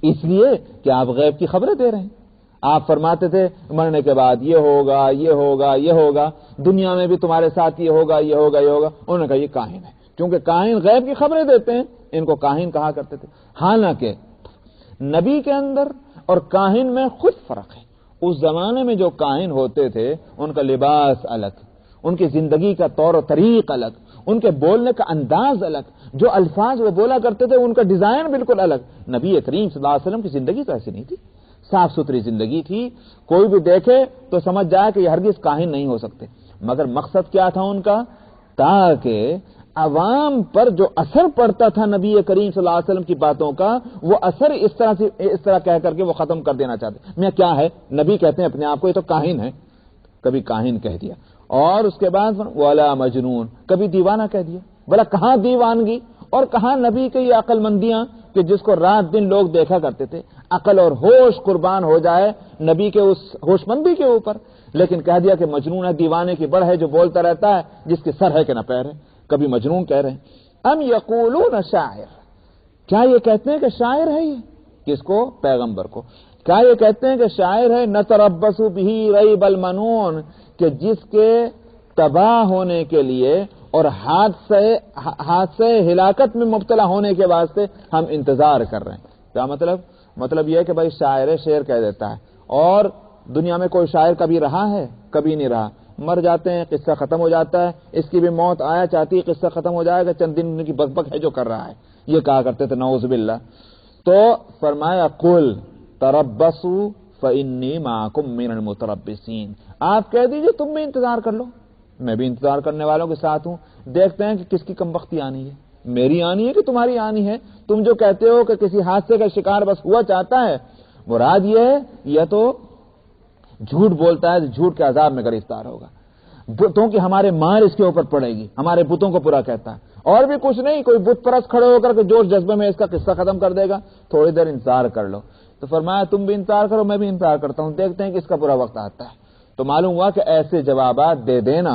اس لیے کہ آپ غیب کی خبریں دے رہے ہیں. آپ فرماتے تھے مرنے کے بعد یہ ہوگا یہ ہوگا یہ ہوگا، دنیا میں بھی تمہارے ساتھ یہ ہوگا یہ ہوگا یہ ہوگا. انہوں نے کہا یہ کاہن ہے، کیونکہ کاہن غیب کی خبریں دیتے ہیں، ان کو کاہن کہا کرتے تھے. حالانکہ نبی کے اندر اور کاہن میں خود فرق ہے. اس زمانے میں جو کاہن ہوتے تھے ان کا لباس الگ، ان کی زندگی کا طور و طریق الگ، ان کے بولنے کا انداز الگ، جو الفاظ وہ بولا کرتے تھے ان کا ڈیزائن بالکل الگ. نبی کریم صلی اللہ علیہ وسلم کی زندگی تو ایسی نہیں تھی، صاف ستھری زندگی تھی. کوئی بھی دیکھے تو سمجھ جائے کہ یہ ہرگز کاہن نہیں ہو سکتے. مگر مقصد کیا تھا ان کا؟ تاکہ عوام پر جو اثر پڑتا تھا نبی کریم صلی اللہ علیہ وسلم کی باتوں کا، وہ اثر اس طرح کہہ کر کے وہ ختم کر دینا چاہتے. میں کیا ہے، نبی کہتے ہیں اپنے آپ کو یہ تو کاہن ہے، کبھی کاہن کہہ دیا. اور اس کے بعد والا مجنون، کبھی دیوانہ کہہ دیا. بلا کہاں دیوانگی اور کہاں نبی کی یہ عقل مندیاں کہ جس کو رات دن لوگ دیکھا کرتے تھے. عقل اور ہوش قربان ہو جائے نبی کے اس ہوش مندی کے اوپر، لیکن کہہ دیا کہ مجنون ہے، دیوانے کی بڑھ ہے، جو بولتا رہتا ہے جس کے سر ہے کہ نہ پیر ہے. کبھی مجنون کہہ رہے ہیں. ام یقولون شاعر، کیا یہ کہتے ہیں کہ شاعر ہے؟ یہ کس کو؟ پیغمبر کو. کیا یہ کہتے ہیں کہ شاعر ہے؟ نتربص بہ ریب المنون، کہ جس کے تباہ ہونے کے لیے اور حادثے ہلاکت میں مبتلا ہونے کے واسطے ہم انتظار کر رہے ہیں. کیا مطلب؟ مطلب یہ ہے کہ بھائی شاعر ہے، شعر کہہ دیتا ہے. اور دنیا میں کوئی شاعر کبھی رہا ہے؟ کبھی نہیں رہا. مر جاتے ہیں، قصہ ختم ہو جاتا ہے. اس کی بھی موت آیا چاہتی ہے، قصہ ختم ہو جائے گا، چند دن کی بک ہے جو کر رہا ہے. یہ کہا کرتے تھے نعوذ باللہ. تو فرمایا قل تربصوا فانی معکم من المتربصین، آپ کہہ دیجئے تم بھی انتظار کر لو، میں بھی انتظار کرنے والوں کے ساتھ ہوں. دیکھتے ہیں کہ کس کی کمبختی آنی ہے، میری آنی ہے کہ تمہاری آنی ہے. تم جو کہتے ہو کہ کسی حادثے کا شکار بس ہوا چاہتا ہے، مراد یہ ہے یہ تو جھوٹ بولتا ہے، جھوٹ کے عذاب میں گرفتار ہوگا. بتوں کی ہمارے مار اس کے اوپر پڑے گی، ہمارے بتوں کو پورا کہتا ہے. اور بھی کچھ نہیں، کوئی بت پرست کھڑے ہو کر کے جوش جذبے میں اس کا قصہ ختم کر دے گا. تھوڑی دیر انتظار کر لو. تو فرمایا تم بھی انتظار کرو، میں بھی انتظار کرتا ہوں، دیکھتے ہیں کہ اس کا پورا وقت آتا ہے. تو معلوم ہوا کہ ایسے جوابات دے دینا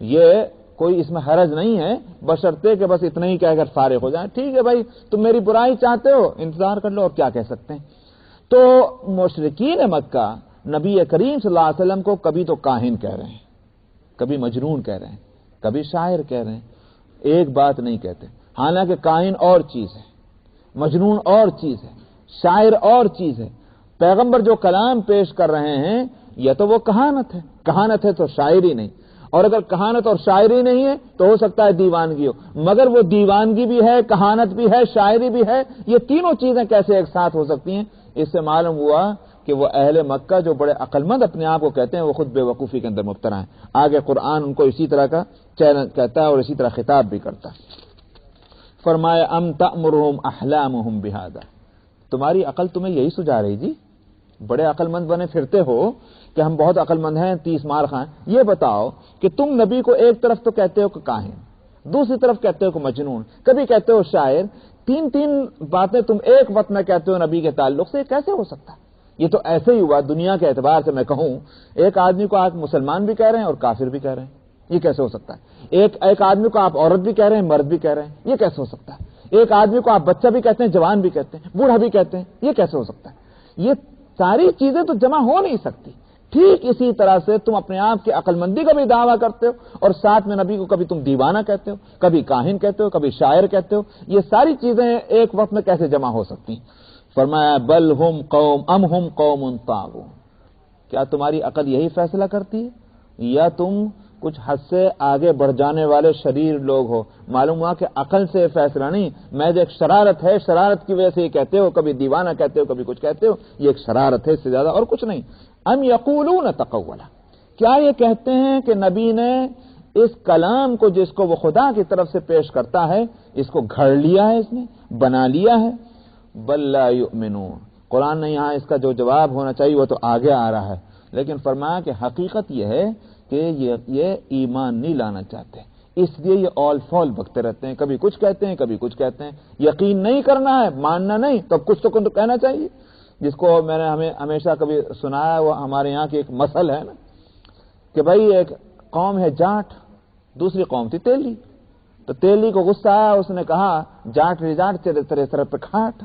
یہ کوئی اس میں حرج نہیں ہے، بشرطے کہ بس اتنا ہی کہہ کر فارغ ہو جائیں. ٹھیک ہے بھائی، تم میری برائی چاہتے ہو، انتظار کر لو، اور کیا کہہ سکتے ہیں. تو مشرکین مکہ نبی کریم صلی اللہ علیہ وسلم کو کبھی تو کاہن کہہ رہے ہیں، کبھی مجنون کہہ رہے ہیں، کبھی شاعر کہہ رہے ہیں. ایک بات نہیں کہتے. حالانکہ کاہن اور چیز ہے، مجنون اور چیز ہے، شاعر اور چیز ہے. پیغمبر جو کلام پیش کر رہے ہیں یا تو وہ کہانت ہے، کہانت ہے تو شاعری نہیں. اور اگر کہانت اور شاعری نہیں ہے تو ہو سکتا ہے دیوانگی ہو. مگر وہ دیوانگی بھی ہے، کہانت بھی ہے، شاعری بھی ہے. یہ تینوں چیزیں کیسے ایک ساتھ ہو سکتی ہیں؟ اس سے معلوم ہوا کہ وہ اہل مکہ جو بڑے عقل مند اپنے آپ کو کہتے ہیں، وہ خود بے وقوفی کے اندر مبتلا ہیں. آگے قرآن ان کو اسی طرح کا چیلنج کہتا ہے اور اسی طرح خطاب بھی کرتا ہے. فرمایا ام تأمرهم احلامهم بهذا، تمہاری عقل تمہیں یہی سجا رہی جی؟ بڑے عقل مند بنے پھرتے ہو کہ ہم بہت عقل مند ہیں، 30 مار خائیں. یہ بتاؤ کہ تم نبی کو ایک طرف تو کہتے ہو کہ کاہن، دوسری طرف کہتے ہو کہ مجنون، کبھی کہتے ہو شاعر. تین باتیں تم ایک وقت میں کہتے ہو نبی کے تعلق سے، یہ کیسے ہو سکتا ہے؟ یہ تو ایسے ہی ہوا. دنیا کے اعتبار سے میں کہوں، ایک آدمی کو آپ مسلمان بھی کہہ رہے ہیں اور کافر بھی کہہ رہے ہیں، یہ کیسے ہو سکتا ہے؟ ایک آدمی کو آپ عورت بھی کہہ رہے ہیں، مرد بھی کہہ رہے ہیں، یہ کیسے ہو سکتا ہے؟ ایک آدمی کو آپ بچہ بھی کہتے ہیں، جوان بھی کہتے ہیں، بوڑھا بھی کہتے ہیں، یہ کیسے ہو سکتا ہے؟ یہ ساری چیزیں تو جمع ہو نہیں سکتی. ٹھیک اسی طرح سے تم اپنے آپ کی عقل مندی کا بھی دعویٰ کرتے ہو اور ساتھ میں نبی کو کبھی تم دیوانہ کہتے ہو، کبھی کاہن کہتے ہو، کبھی شاعر کہتے ہو. یہ ساری چیزیں ایک وقت میں کیسے جمع ہو سکتی ہیں؟ فرمایا بل ہم قوم ام ہم قوم طاغون، کیا تمہاری عقل یہی فیصلہ کرتی ہے یا تم کچھ حد سے آگے بڑھ جانے والے شریر لوگ ہو؟ معلوم ہوا کہ عقل سے فیصلہ نہیں، میں جو ایک شرارت ہے، شرارت کی وجہ سے یہ کہتے ہو، کبھی دیوانہ کہتے ہو، کبھی کچھ کہتے ہو. یہ ایک شرارت ہے، اس سے زیادہ اور کچھ نہیں. ام یقولون تقولا، کیا یہ کہتے ہیں کہ نبی نے اس کلام کو جس کو وہ خدا کی طرف سے پیش کرتا ہے اس کو گھڑ لیا ہے، اس نے بنا لیا ہے. بل لا یؤمنون، قرآن نے یہاں اس کا جو جواب ہونا چاہیے وہ تو آگے آ رہا ہے، لیکن فرمایا کہ حقیقت یہ ہے کہ یہ ایمان نہیں لانا چاہتے، اس لیے یہ اول فول بکتے رہتے ہیں. کبھی کچھ کہتے ہیں، کبھی کچھ کہتے ہیں. یقین نہیں کرنا ہے، ماننا نہیں، تو کچھ تو کہنا چاہیے. جس کو میں نے ہمیشہ کبھی سنایا، وہ ہمارے یہاں کی ایک مثل ہے نا کہ بھائی ایک قوم ہے جاٹ، دوسری قوم تھی تیلی. تو تیلی کو غصہ آیا، اس نے کہا جاٹ ری جاٹ تیرے سر پہ کھاٹ.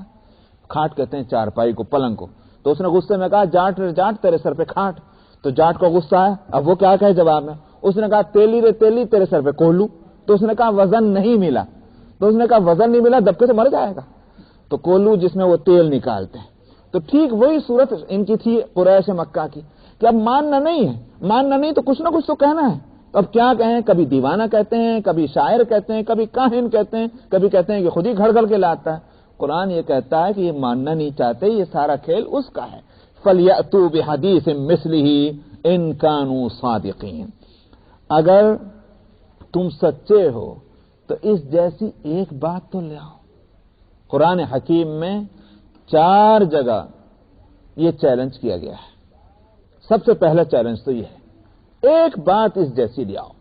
کھاٹ کہتے ہیں چارپائی کو، پلنگ کو. تو اس نے غصے میں کہا جاٹ رے جاٹ تیرے سر پہ کھاٹ. تو جاٹ کو غصہ ہے. اب وہ کیا کہے جواب میں؟ اس نے کہا تیلی رے تیلی تیرے سر پہ کولو. تو اس نے کہا وزن نہیں ملا. تو اس نے کہا وزن نہیں ملا دبکے سے مر جائے گا. تو کولو جس میں وہ تیل نکالتے ہیں. تو ٹھیک وہی صورت ان کی تھی قریش مکہ کی کہ اب ماننا نہیں ہے، ماننا نہیں تو کچھ نہ کچھ تو کہنا ہے. اب کیا کہیں؟ کبھی دیوانہ کہتے ہیں، کبھی شاعر کہتے ہیں، کبھی کاہن کہتے ہیں، کبھی کہتے ہیں کہ خود ہی گھڑ گھڑ کے لاتا ہے. قرآن یہ کہتا ہے کہ یہ ماننا نہیں چاہتے، یہ سارا کھیل اس کا ہے. فَلْيَأْتُوا بِحَدِيثٍ مِثْلِهِ إِن كَانُوا صَادِقِينَ. اگر تم سچے ہو تو اس جیسی ایک بات تو لے آؤ. قرآن حکیم میں 4 جگہ یہ چیلنج کیا گیا ہے. سب سے پہلا چیلنج تو یہ ہے ایک بات اس جیسی لے آؤ.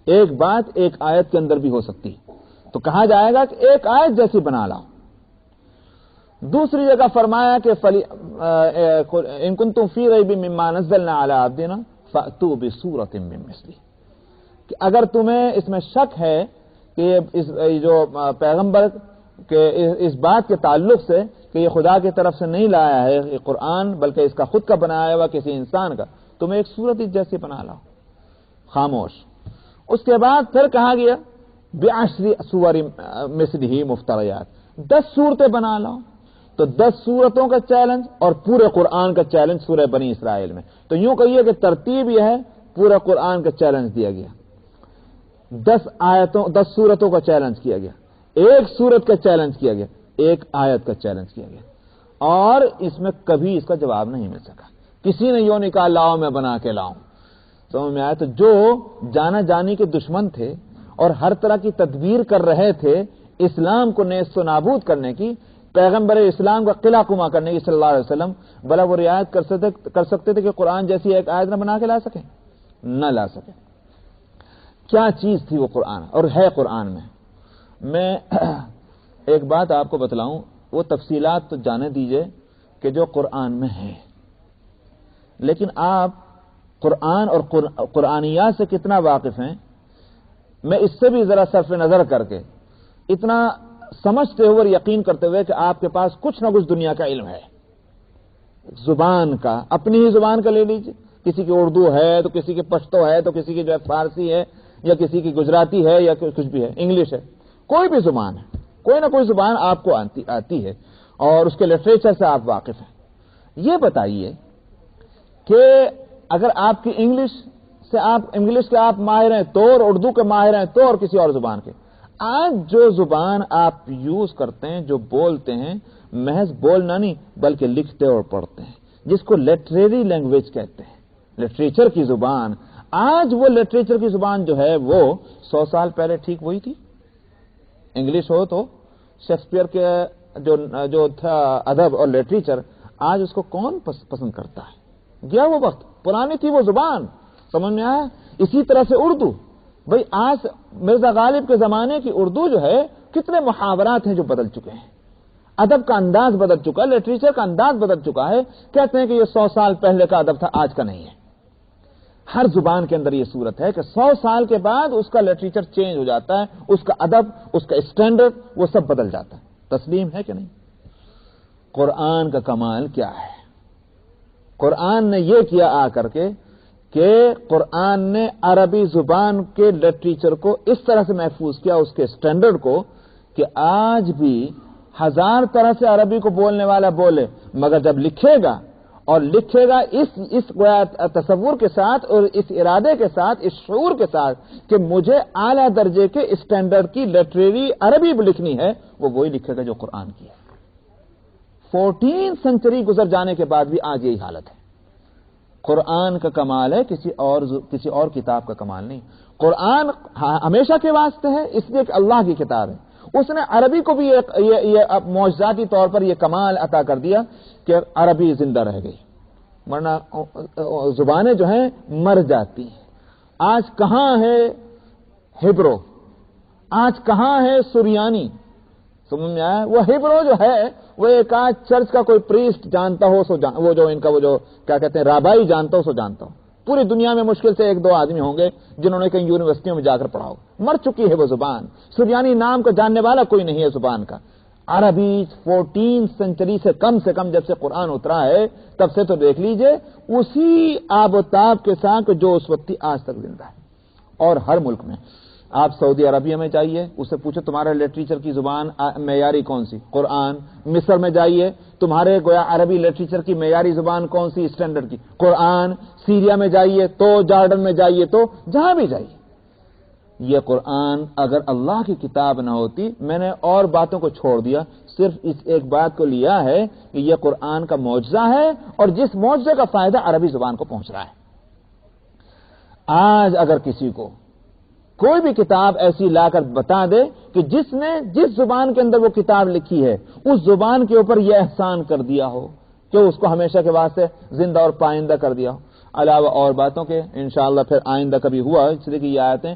ایک بات ایک آیت کے اندر بھی ہو سکتی ہے تو کہا جائے گا کہ ایک آیت جیسی بنا لاؤ. دوسری جگہ فرمایا کہ ان کنتم فی ریب مما نزلنا علی عبدنا فأتوا بسورۃ من مثلہ، کہ اگر تمہیں اس میں شک ہے کہ اس جو پیغمبر کے اس بات کے تعلق سے کہ یہ خدا کی طرف سے نہیں لایا ہے یہ قرآن بلکہ اس کا خود کا بنایا ہوا کسی انسان کا، تم ایک سورت جیسی بنا لاؤ. خاموش. اس کے بعد پھر کہا گیا بعشر سور مثلہ مفتریات، 10 صورتیں بنا لاؤ. تو 10 صورتوں کا چیلنج اور پورے قرآن کا چیلنج سورہ بنی اسرائیل میں. تو یوں کہیے کہ ترتیب یہ ہے پورا قرآن کا چیلنج دیا گیا. 10 صورتوں کا چیلنج کیا گیا، ایک صورت کا چیلنج کیا گیا، ایک آیت کا چیلنج کیا گیا. اور اس میں کبھی اس کا جواب نہیں مل سکا. کسی نے یوں نہیں کہا لاؤ میں بنا کے لاؤں. سمجھ میں آیا؟ تو جو جانا جانی کے دشمن تھے اور ہر طرح کی تدبیر کر رہے تھے اسلام کو نیست و نابود کرنے کی، پیغمبر اسلام کا قلعہ کما کرنے کی صلی اللہ علیہ وسلم، بلا وہ رعایت کر سکتے تھے کہ قرآن جیسی ایک آیت نہ بنا کے لا سکیں؟ نہ لا سکیں. کیا چیز تھی وہ قرآن اور ہے قرآن میں؟ میں ایک بات آپ کو بتلاؤں، وہ تفصیلات تو جانے دیجئے کہ جو قرآن میں ہے، لیکن آپ قرآن اور قرآنیات سے کتنا واقف ہیں؟ میں اس سے بھی ذرا صرف نظر کر کے اتنا سمجھتے ہوئے اور یقین کرتے ہوئے کہ آپ کے پاس کچھ نہ کچھ دنیا کا علم ہے. زبان کا، اپنی ہی زبان کا لے لیجیے، کسی کی اردو ہے تو کسی کی پشتو ہے تو کسی کی جو ہے فارسی ہے یا کسی کی گجراتی ہے یا کچھ بھی ہے، انگلش ہے، کوئی بھی زبان ہے، کوئی نہ کوئی زبان آپ کو آتی ہے اور اس کے لٹریچر سے آپ واقف ہیں. یہ بتائیے کہ اگر آپ کی انگلش کے آپ ماہر ہیں تو اور اردو کے ماہر ہیں تو اور کسی اور زبان کے، آج جو زبان آپ یوز کرتے ہیں، جو بولتے ہیں، محض بولنا نہیں بلکہ لکھتے اور پڑھتے ہیں، جس کو لٹریری لینگویج کہتے ہیں، لٹریچر کی زبان. آج وہ لٹریچر کی زبان جو ہے وہ 100 سال پہلے ٹھیک وہی تھی. انگلش ہو تو شیکسپیئر کے جو تھا ادب اور لٹریچر، آج اس کو کون پسند کرتا ہے؟ گیا وہ وقت، پرانی تھی وہ زبان. سمجھ میں آیا؟ اسی طرح سے اردو. بھئی آج مرزا غالب کے زمانے کی اردو جو ہے کتنے محاورات ہیں جو بدل چکے ہیں، ادب کا انداز بدل چکا ہے، لٹریچر کا انداز بدل چکا ہے. کہتے ہیں کہ یہ 100 سال پہلے کا ادب تھا، آج کا نہیں ہے. ہر زبان کے اندر یہ صورت ہے کہ 100 سال کے بعد اس کا لٹریچر چینج ہو جاتا ہے، اس کا ادب، اس کا اسٹینڈرڈ، وہ سب بدل جاتا ہے. تسلیم ہے کہ نہیں؟ قرآن کا کمال کیا ہے؟ قرآن نے یہ کیا آ کر کے کہ قرآن نے عربی زبان کے لٹریچر کو اس طرح سے محفوظ کیا، اس کے اسٹینڈرڈ کو، کہ آج بھی 1000 طرح سے عربی کو بولنے والا بولے، مگر جب لکھے گا اور لکھے گا اس تصور کے ساتھ اور اس ارادے کے ساتھ، اس شعور کے ساتھ کہ مجھے اعلیٰ درجے کے اسٹینڈرڈ کی لٹریری عربی لکھنی ہے، وہ وہی لکھے گا جو قرآن کی ہے. 14 سنچری گزر جانے کے بعد بھی آج یہی حالت ہے. قرآن کا کمال ہے، کسی اور کتاب کا کمال نہیں. قرآن ہمیشہ کے واسطے ہے، اس لیے کہ اللہ کی کتاب ہے. اس نے عربی کو بھی یہ معجزاتی طور پر یہ کمال عطا کر دیا کہ عربی زندہ رہ گئی، ورنہ زبانیں جو ہیں مر جاتی ہیں. آج کہاں ہے ہیبرو؟ آج کہاں ہے سریانی؟ سمجھ میں آیا؟ وہ ہیبرو جو ہے وہ ایک آج چرچ کا کوئی پریسٹ جانتا ہو وہ جو ان کا وہ جو کیا کہتے ہیں رابائی جانتا ہو سو جانتا ہو. پوری دنیا میں مشکل سے 1-2 آدمی ہوں گے جنہوں نے کہیں یونیورسٹیوں میں جا کر پڑھا ہو. مر چکی ہے وہ زبان. سریانی نام کو جاننے والا کوئی نہیں ہے زبان کا. عربی 14 سینچری سے کم جب سے قرآن اترا ہے تب سے تو دیکھ لیجئے اسی آب و تاب کے ساتھ جو اس وقت تھی آج تک زندہ ہے. اور ہر ملک میں آپ سعودی عربیہ میں جائیے, اسے پوچھو تمہارا لٹریچر کی زبان معیاری کون سی؟ قرآن. مصر میں جائیے, تمہارے گویا عربی لٹریچر کی معیاری زبان کون سی اسٹینڈرڈ کی؟ قرآن. سیریا میں جائیے تو, جارڈن میں جائیے تو, جہاں بھی جائیے. یہ قرآن اگر اللہ کی کتاب نہ ہوتی, میں نے اور باتوں کو چھوڑ دیا, صرف اس ایک بات کو لیا ہے کہ یہ قرآن کا معجزہ ہے اور جس معجزے کا فائدہ عربی زبان کو پہنچ رہا ہے. آج اگر کسی کو کوئی بھی کتاب ایسی لا کر بتا دے کہ جس نے جس زبان کے اندر وہ کتاب لکھی ہے اس زبان کے اوپر یہ احسان کر دیا ہو کہ اس کو ہمیشہ کے واسطے زندہ اور پائندہ کر دیا ہو, علاوہ اور باتوں کے انشاءاللہ پھر آئندہ کبھی ہوا, اس لیے کہ یہ آیتیں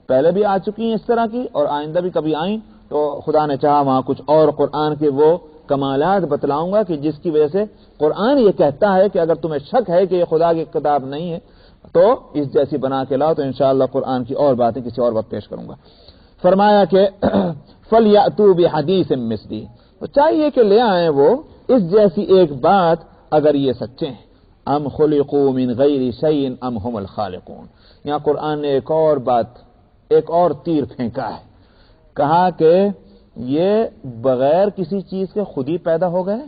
پہلے بھی آ چکی ہیں اس طرح کی اور آئندہ بھی کبھی آئیں تو خدا نے چاہا وہاں کچھ اور قرآن کے وہ کمالات بتلاؤں گا کہ جس کی وجہ سے قرآن یہ کہتا ہے کہ اگر تمہیں شک ہے کہ یہ خدا کی کتاب نہیں ہے تو اس جیسی بنا کے لاؤ. تو انشاءاللہ قرآن کی اور باتیں کسی اور وقت پیش کروں گا. فرمایا کہ فَلْيَأْتُوا بِحَدِيثٍ مِثْلِهِ, تو چاہیے کہ لے آئیں وہ اس جیسی ایک بات اگر یہ سچے ہیں. ام خلقوا من غیر شیء ام هم الخالقون. یہاں قرآن نے ایک اور بات, ایک اور تیر پھینکا ہے, کہا کہ یہ بغیر کسی چیز کے خود ہی پیدا ہو گئے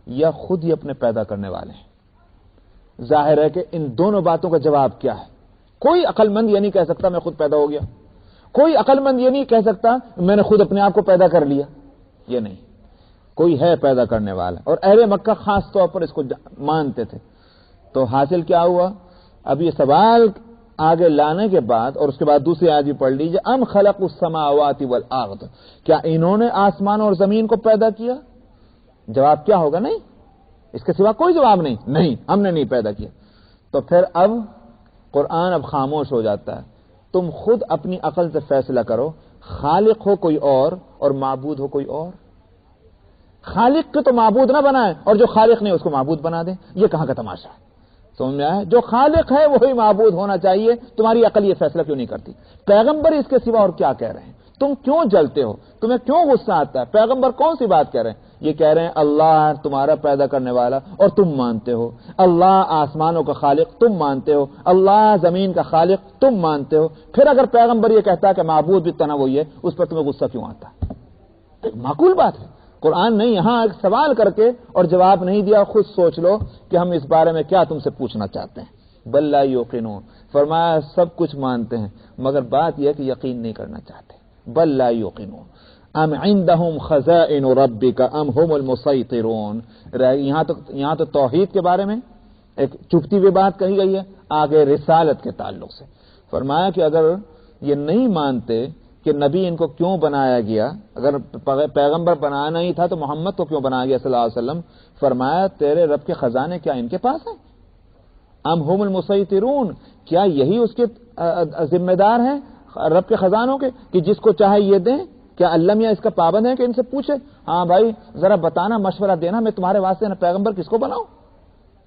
یا خود ہی اپنے پیدا کرنے والے ہیں. ظاہر ہے کہ ان دونوں باتوں کا جواب کیا ہے؟ کوئی عقل مند یہ نہیں کہہ سکتا میں خود پیدا ہو گیا, کوئی عقل مند یہ نہیں کہہ سکتا میں نے خود اپنے آپ کو پیدا کر لیا. یہ نہیں, کوئی ہے پیدا کرنے والا, اور اہل مکہ خاص طور پر اس کو مانتے تھے. تو حاصل کیا ہوا؟ اب یہ سوال آگے لانے کے بعد اور اس کے بعد دوسری آیت بھی پڑھ لیجیے, ام خلقوا السماوات والارض, کیا انہوں نے آسمان اور زمین کو پیدا کیا؟ جواب کیا ہوگا؟ نہیں, اس کے سوا کوئی جواب نہیں, نہیں ہم نے نہیں پیدا کیا. تو پھر اب قرآن اب خاموش ہو جاتا ہے. تم خود اپنی عقل سے فیصلہ کرو, خالق ہو کوئی اور معبود ہو کوئی اور. خالق کو تو معبود نہ بنائے اور جو خالق نہیں اس کو معبود بنا دیں, یہ کہاں کا تماشا ہے؟ سمجھ میں آیا؟ جو خالق ہے وہی معبود ہونا چاہیے. تمہاری عقل یہ فیصلہ کیوں نہیں کرتی؟ پیغمبر اس کے سوا اور کیا کہہ رہے ہیں؟ تم کیوں جلتے ہو؟ تمہیں کیوں غصہ آتا ہے؟ پیغمبر کون سی بات کہہ رہے ہیں؟ یہ کہہ رہے ہیں اللہ تمہارا پیدا کرنے والا اور تم مانتے ہو, اللہ آسمانوں کا خالق تم مانتے ہو, اللہ زمین کا خالق تم مانتے ہو. پھر اگر پیغمبر یہ کہتا ہے کہ معبود بھی تنوع ہے, اس پر تمہیں غصہ کیوں آتا ہے؟ ایک معقول بات ہے. قرآن نے یہاں ایک سوال کر کے اور جواب نہیں دیا. خود سوچ لو کہ ہم اس بارے میں کیا تم سے پوچھنا چاہتے ہیں. بل لا یوقنون, فرمایا سب کچھ مانتے ہیں مگر بات یہ ہے کہ یقین نہیں کرنا چاہتے. بل لا یوقنون ام عندهم خزائن ربک ام هم المسیطرون. یہاں تو توحید کے بارے میں ایک چپتی ہوئی بات کہی گئی ہے, آگے رسالت کے تعلق سے فرمایا کہ اگر یہ نہیں مانتے کہ نبی ان کو کیوں بنایا گیا, اگر پیغمبر بنانا ہی تھا تو محمد کو کیوں بنایا گیا صلی اللہ علیہ وسلم, فرمایا تیرے رب کے خزانے کیا ان کے پاس ہیں؟ ام هم المسیطرون, کیا یہی اس کے ذمہ دار ہیں رب کے خزانوں کے کہ جس کو چاہے یہ دیں؟ کیا اللہ میاں اس کا پابند ہے کہ ان سے پوچھے ہاں بھائی ذرا بتانا, مشورہ دینا, میں تمہارے واسطے نہ پیغمبر کس کو بناؤں؟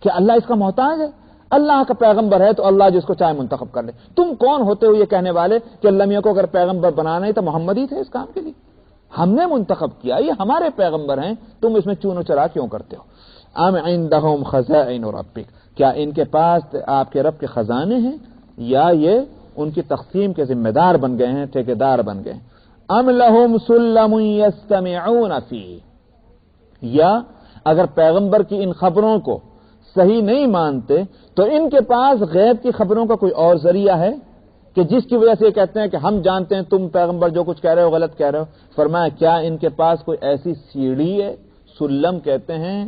کیا اللہ اس کا محتاج ہے؟ اللہ کا پیغمبر ہے تو اللہ جس کو چاہے منتخب کر لے. تم کون ہوتے ہو یہ کہنے والے کہ اللہ میاں کو اگر پیغمبر بنانا ہی تو محمد ہی تھے اس کام کے لیے, ہم نے منتخب کیا, یہ ہمارے پیغمبر ہیں, تم اس میں چون و چرا کیوں کرتے ہو؟ ام عندهم خزائن ربک, کیا ان کے پاس آپ کے رب کے خزانے ہیں یا یہ ان کی تقسیم کے ذمہ دار بن گئے ہیں, ٹھیکیدار بن گئے ہیں؟ ام لهم سلم یستمعون فیہ, یا اگر پیغمبر کی ان خبروں کو صحیح نہیں مانتے تو ان کے پاس غیب کی خبروں کا کوئی اور ذریعہ ہے کہ جس کی وجہ سے یہ کہتے ہیں کہ ہم جانتے ہیں تم پیغمبر جو کچھ کہہ رہے ہو غلط کہہ رہے ہو. فرمایا کیا ان کے پاس کوئی ایسی سیڑھی ہے, سلم کہتے ہیں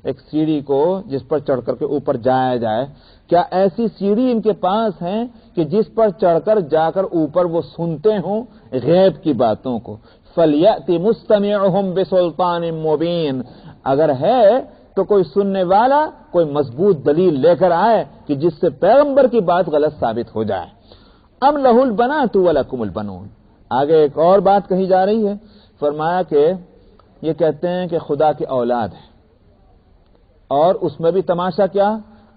ایک سیڑھی کو جس پر چڑھ کر کے اوپر جایا جائے, کیا ایسی سیڑھی ان کے پاس ہے کہ جس پر چڑھ کر جا کر اوپر وہ سنتے ہوں غیب کی باتوں کو؟ فَلْيَأْتِ مُسْتَمِعُهُمْ بِسُلْطَانٍ مُبِينٍ, اگر ہے تو کوئی سننے والا کوئی مضبوط دلیل لے کر آئے کہ جس سے پیغمبر کی بات غلط ثابت ہو جائے. ام لہ البنات ولکم البنون, آگے ایک اور بات کہی جا رہی ہے. فرمایا کہ یہ کہتے ہیں کہ خدا کی اولاد ہے, اور اس میں بھی تماشا کیا,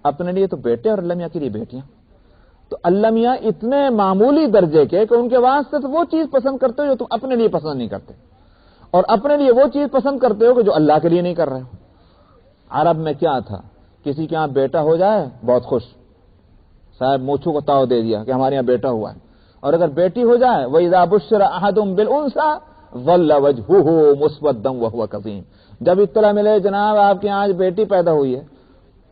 اپنے لیے تو بیٹے اور اللہ میاں کے لیے بیٹیاں. تو اللہ میاں اتنے معمولی درجے کے کہ ان کے واسطے تو وہ چیز پسند کرتے ہو جو تم اپنے لیے پسند نہیں کرتے, اور اپنے لیے وہ چیز پسند کرتے ہو کہ جو اللہ کے لیے نہیں کر رہے ہو۔ عرب میں کیا تھا، کسی کے یہاں بیٹا ہو جائے بہت خوش، صاحب موچھو کو تاؤ دے دیا کہ ہمارے یہاں بیٹا ہوا ہے، اور اگر بیٹی ہو جائے وَإِذَا بُشِّرَ أَحَدٌ بِالْأُنثَىٰ ظَلَّ وَجْهُهُ مُسْوَدًّا وَهُوَ كَظِيمٌ، جب اطلاع ملے جناب آپ کے یہاں آج بیٹی پیدا ہوئی ہے،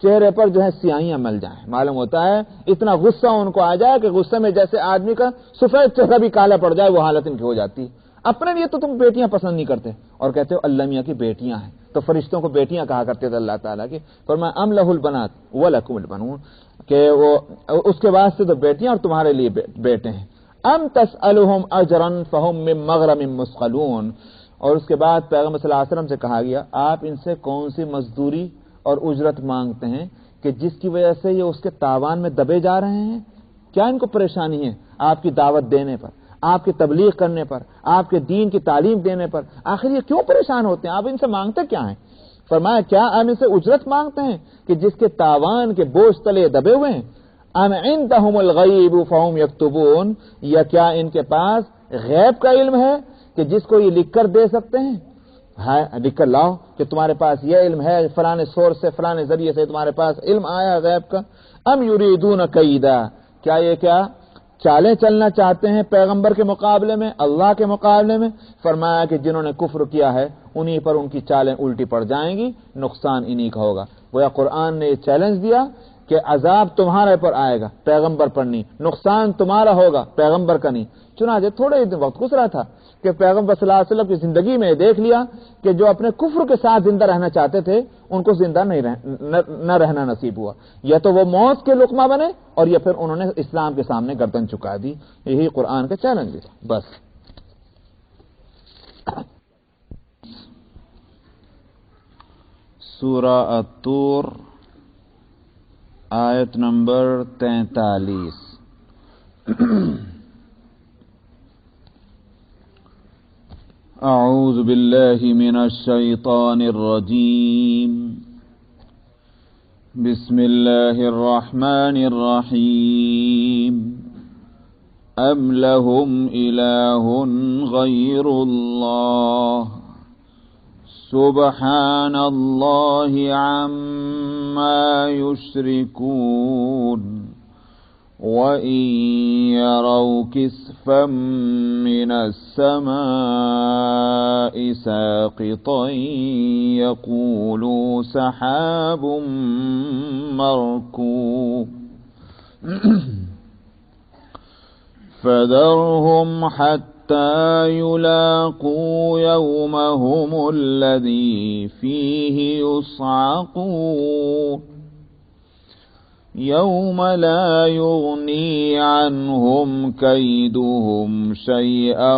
چہرے پر جو ہے سیاہیاں مل جائیں، معلوم ہوتا ہے اتنا غصہ ان کو آ جائے کہ غصے میں جیسے آدمی کا سفید چہرہ بھی کالا پڑ جائے، وہ حالت ان کی ہو جاتی ہے۔ اپنے لیے تو تم بیٹیاں پسند نہیں کرتے اور کہتے ہو اللہ میاں کی بیٹیاں ہیں، تو فرشتوں کو بیٹیاں کہا کرتے تھے اللہ تعالیٰ کی، فرمایا ام لہ البنات ولکم البنون، کہ وہ اس کے واسطے تو بیٹیاں اور تمہارے لیے بیٹے ہیں۔ ام تسألہم اجرا فہم من مغرم مثقلون، اور اس کے بعد پیغمبر صلی اللہ علیہ وسلم سے کہا گیا آپ ان سے کون سی مزدوری اور اجرت مانگتے ہیں کہ جس کی وجہ سے یہ اس کے تاوان میں دبے جا رہے ہیں؟ کیا ان کو پریشانی ہے آپ کی دعوت دینے پر، آپ کی تبلیغ کرنے پر، آپ کے دین کی تعلیم دینے پر؟ آخر یہ کیوں پریشان ہوتے ہیں؟ آپ ان سے مانگتے کیا ہیں؟ فرمایا کیا آپ ان سے اجرت مانگتے ہیں کہ جس کے تاوان کے بوجھ تلے دبے ہوئے ہیں؟ ام عندهم الغیب فهم یکتبون، یا کیا ان کے پاس غیب کا علم ہے کہ جس کو یہ لکھ کر دے سکتے ہیں؟ لکھ کر لاؤ کہ تمہارے پاس یہ علم ہے، فلانے سورس سے فلانے ذریعے سے تمہارے پاس علم آیا غیب کا۔ ام یریدون کیدا، کیا یہ چالیں چلنا چاہتے ہیں پیغمبر کے مقابلے میں، اللہ کے مقابلے میں؟ فرمایا کہ جنہوں نے کفر کیا ہے انہی پر ان کی چالیں الٹی پڑ جائیں گی، نقصان انہی کا ہوگا۔ گویا قرآن نے یہ چیلنج دیا کہ عذاب تمہارے پر آئے گا، پیغمبر پر نہیں، نقصان تمہارا ہوگا، پیغمبر کا نہیں۔ چنانچہ تھوڑے ہی وقت گزرا تھا کہ پیغمبر صلی اللہ علیہ وسلم کی زندگی میں دیکھ لیا کہ جو اپنے کفر کے ساتھ زندہ رہنا چاہتے تھے ان کو زندہ نہ رہنا نصیب ہوا، یا تو وہ موت کے لقمہ بنے اور یا پھر انہوں نے اسلام کے سامنے گردن چکا دی۔ یہی قرآن کا چیلنج تھا۔ بس سورہ الطور آیت نمبر 43۔ اعوذ باللہ من الشیطان الرجیم، بسم اللہ الرحمن الرحیم، ام لہم الہ غیر اللہ سبحان اللہ عما یشرکون، وَإِن يَرَوْا كِسْفًا مِّنَ السَّمَاءِ سَاقِطًا يَقُولُوا سَحَابٌ مَّرْكُومٌ فَذَرْهُمْ حَتَّى يُلَاقُوا يَوْمَهُمُ الَّذِي فِيهِ يُصْعَقُونَ، يوم لا يغني عنهم كيدهم شيئا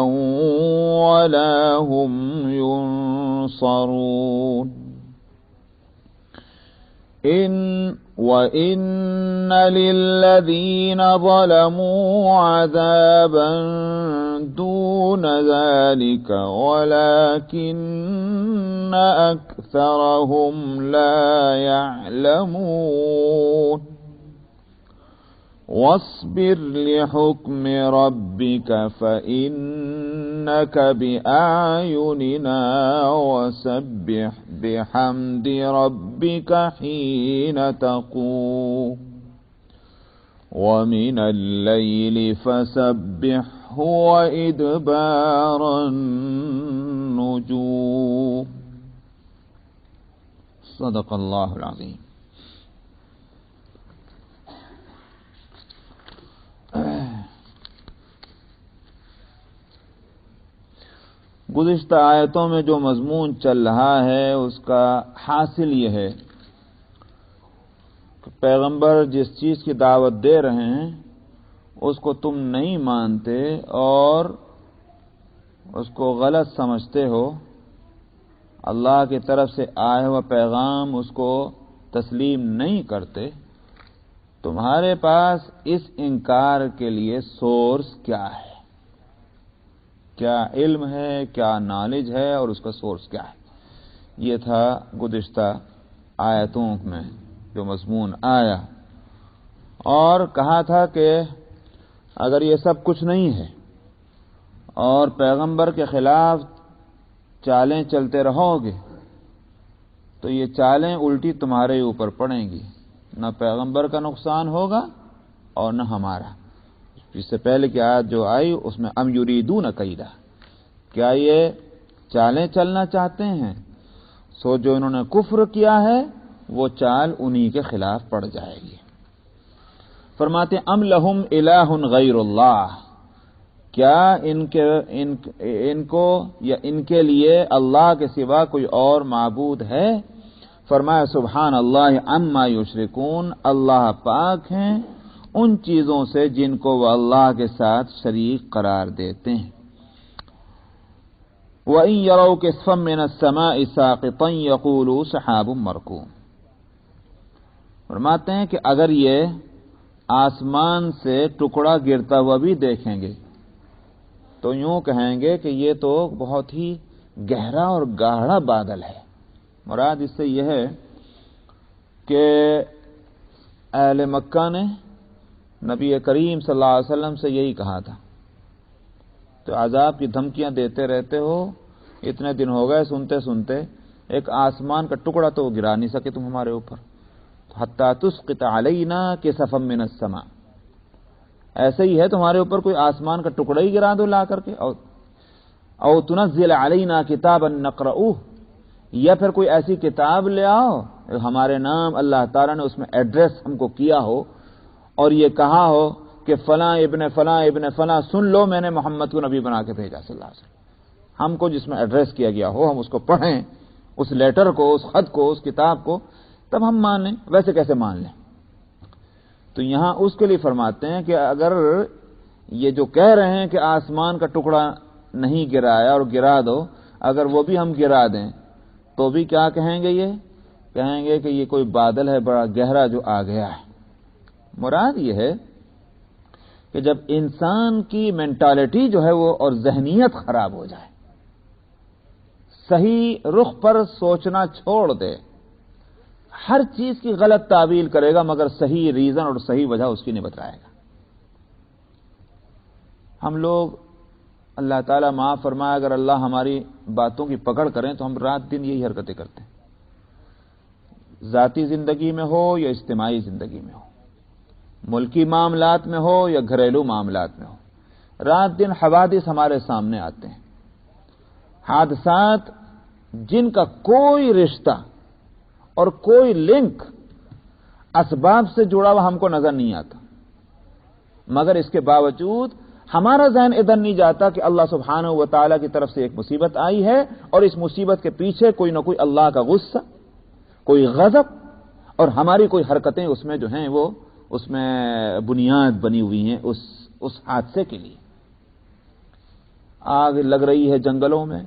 ولا هم ينصرون، وإن للذين ظلموا عذابا دون ذلك ولكن أكثرهم لا يعلمون، واصبر لحكم ربك فإنك بأعيننا وسبح بحمد ربك حين تقوم ومن الليل فسبحه وإدبار النجوم۔ صدق اللہ العظیم۔ گزشتہ آیتوں میں جو مضمون چل رہا ہے اس کا حاصل یہ ہے کہ پیغمبر جس چیز کی دعوت دے رہے ہیں اس کو تم نہیں مانتے اور اس کو غلط سمجھتے ہو، اللہ کی طرف سے آیا ہوا پیغام اس کو تسلیم نہیں کرتے، تمہارے پاس اس انکار کے لیے سورس کیا ہے؟ کیا علم ہے، کیا نالج ہے، اور اس کا سورس کیا ہے؟ یہ تھا گزشتہ آیتوں میں جو مضمون آیا، اور کہا تھا کہ اگر یہ سب کچھ نہیں ہے اور پیغمبر کے خلاف چالیں چلتے رہو گے تو یہ چالیں الٹی تمہارے اوپر پڑیں گی، نہ پیغمبر کا نقصان ہوگا اور نہ ہمارا۔ اس سے پہلے کی آیت جو آئی اس میں ام یریدون کیدا، کیا یہ چالیں چلنا چاہتے ہیں؟ سو جو انہوں نے کفر کیا ہے وہ چال انہی کے خلاف پڑ جائے گی۔ فرماتے ام لہم الہ غیر اللہ، کیا ان کو یا ان کے لیے اللہ کے سوا کوئی اور معبود ہے؟ فرمایا سبحان اللہ عما یشرکون، اللہ پاک ہیں ان چیزوں سے جن کو وہ اللہ کے ساتھ شریک قرار دیتے ہیں۔ وَإِن يَرَوْا كِسْفًا مِّنَ السَّمَاءِ سَاقِطًا يَقُولُوا سَحَابٌ مَّرْكُومٌ، فرماتے ہیں کہ اگر یہ آسمان سے ٹکڑا گرتا ہوا بھی دیکھیں گے تو یوں کہیں گے کہ یہ تو بہت ہی گہرا اور گاڑھا بادل ہے۔ مراد اس سے یہ ہے کہ اہل مکہ نے نبی کریم صلی اللہ علیہ وسلم سے یہی کہا تھا، تو عذاب کی دھمکیاں دیتے رہتے ہو، اتنے دن ہو گئے سنتے سنتے، ایک آسمان کا ٹکڑا تو گرا نہیں سکے تم ہمارے اوپر، حتی تسقط علینا کسفا من السماء، ایسے ہی ہے تمہارے اوپر کوئی آسمان کا ٹکڑا ہی گرا دو لا کر کے، او تنزل علینا کتابا نقرؤہ، یا پھر کوئی ایسی کتاب لے آؤ ہمارے نام اللہ تعالیٰ نے اس میں ایڈریس ہم کو کیا ہو اور یہ کہا ہو کہ فلاں ابن فلاں ابن فلاں سن لو میں نے محمد کو نبی بنا کے بھیجا صلی اللہ علیہ وسلم، ہم کو جس میں ایڈریس کیا گیا ہو ہم اس کو پڑھیں، اس لیٹر کو، اس خط کو، اس کتاب کو، تب ہم مان لیں، ویسے کیسے مان لیں؟ تو یہاں اس کے لیے فرماتے ہیں کہ اگر یہ جو کہہ رہے ہیں کہ آسمان کا ٹکڑا نہیں گرایا اور گرا دو، اگر وہ بھی ہم گرا دیں تو بھی کیا کہیں گے؟ یہ کہیں گے کہ یہ کوئی بادل ہے بڑا گہرا جو آ گیا ہے۔ مراد یہ ہے کہ جب انسان کی مینٹالٹی جو ہے وہ اور ذہنیت خراب ہو جائے، صحیح رخ پر سوچنا چھوڑ دے، ہر چیز کی غلط تعویل کرے گا مگر صحیح ریزن اور صحیح وجہ اس کی نہیں بتائے گا۔ ہم لوگ اللہ تعالیٰ معاف فرمائے اگر اللہ ہماری باتوں کی پکڑ کریں تو ہم رات دن یہی حرکتیں کرتے ہیں، ذاتی زندگی میں ہو یا اجتماعی زندگی میں ہو، ملکی معاملات میں ہو یا گھریلو معاملات میں ہو، رات دن حوادث ہمارے سامنے آتے ہیں، حادثات جن کا کوئی رشتہ اور کوئی لنک اسباب سے جڑا ہوا ہم کو نظر نہیں آتا، مگر اس کے باوجود ہمارا ذہن ادھر نہیں جاتا کہ اللہ سبحانہ و تعالیٰ کی طرف سے ایک مصیبت آئی ہے اور اس مصیبت کے پیچھے کوئی نہ کوئی اللہ کا غصہ، کوئی غضب، اور ہماری کوئی حرکتیں اس میں جو ہیں وہ اس میں بنیاد بنی ہوئی ہیں اس حادثے کے لیے۔ آگ لگ رہی ہے جنگلوں میں،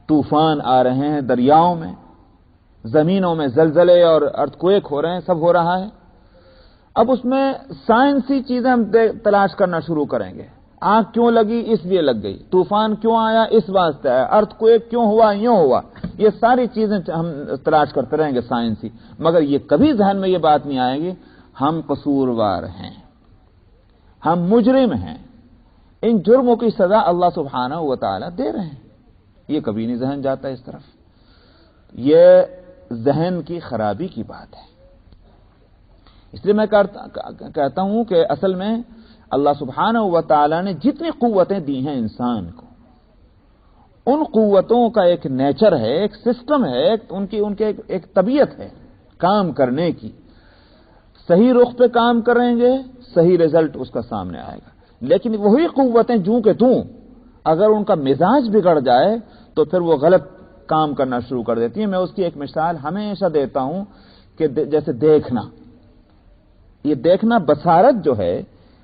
طوفان آ رہے ہیں دریاؤں میں، زمینوں میں زلزلے اور ارتھکویک ہو رہے ہیں، سب ہو رہا ہے۔ اب اس میں سائنسی چیزیں ہم تلاش کرنا شروع کریں گے، آگ کیوں لگی؟ اس لیے لگ گئی، طوفان کیوں آیا؟ اس واسطے آیا، ارتھکویک کیوں ہوا؟ یوں ہوا، یہ ساری چیزیں ہم تلاش کرتے رہیں گے سائنسی، مگر یہ کبھی ذہن میں یہ بات نہیں آئے گی ہم قصوروار ہیں، ہم مجرم ہیں، ان جرموں کی سزا اللہ سبحانہ و تعالیٰ دے رہے ہیں، یہ کبھی نہیں ذہن جاتا اس طرف۔ یہ ذہن کی خرابی کی بات ہے۔ اس لیے میں کہتا ہوں کہ اصل میں اللہ سبحانہ و تعالیٰ نے جتنی قوتیں دی ہیں انسان کو، ان قوتوں کا ایک نیچر ہے، ایک سسٹم ہے، ان کے ایک طبیعت ہے کام کرنے کی۔ صحیح رخ پہ کام کریں گے صحیح رزلٹ اس کا سامنے آئے گا، لیکن وہی قوتیں جوں کہ توں اگر ان کا مزاج بگڑ جائے تو پھر وہ غلط کام کرنا شروع کر دیتی ہیں۔ میں اس کی ایک مثال ہمیشہ دیتا ہوں کہ جیسے دیکھنا، یہ دیکھنا بصارت جو ہے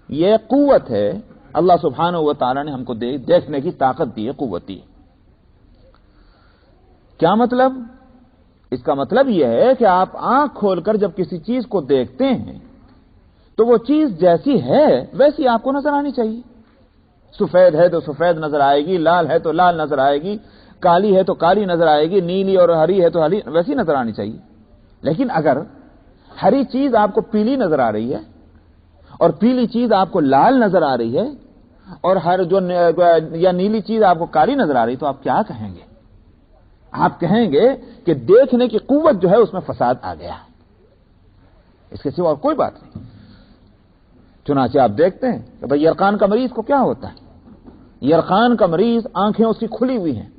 یہ قوت ہے، اللہ سبحانہ و تعالیٰ نے ہم کو دیکھنے کی طاقت دی ہے، قوت دی ہے۔ کیا مطلب؟ اس کا مطلب یہ ہے کہ آپ آنکھ کھول کر جب کسی چیز کو دیکھتے ہیں تو وہ چیز جیسی ہے ویسی آپ کو نظر آنی چاہیے۔ سفید ہے تو سفید نظر آئے گی، لال ہے تو لال نظر آئے گی، کالی ہے تو کالی نظر آئے گی، نیلی اور ہری ہے تو ہری، ویسی نظر آنی چاہیے۔ لیکن اگر ہری چیز آپ کو پیلی نظر آ رہی ہے اور پیلی چیز آپ کو لال نظر آ رہی ہے اور یا نیلی چیز آپ کو کالی نظر آ رہی ہے تو آپ کیا کہیں گے؟ آپ کہیں گے کہ دیکھنے کی قوت جو ہے اس میں فساد آ گیا، اس کے سوا اور کوئی بات نہیں۔ چنانچہ آپ دیکھتے ہیں کہ بھئی یرقان کا مریض کو کیا ہوتا ہے، یرقان کا مریض آنکھیں اس کی کھلی ہوئی ہیں،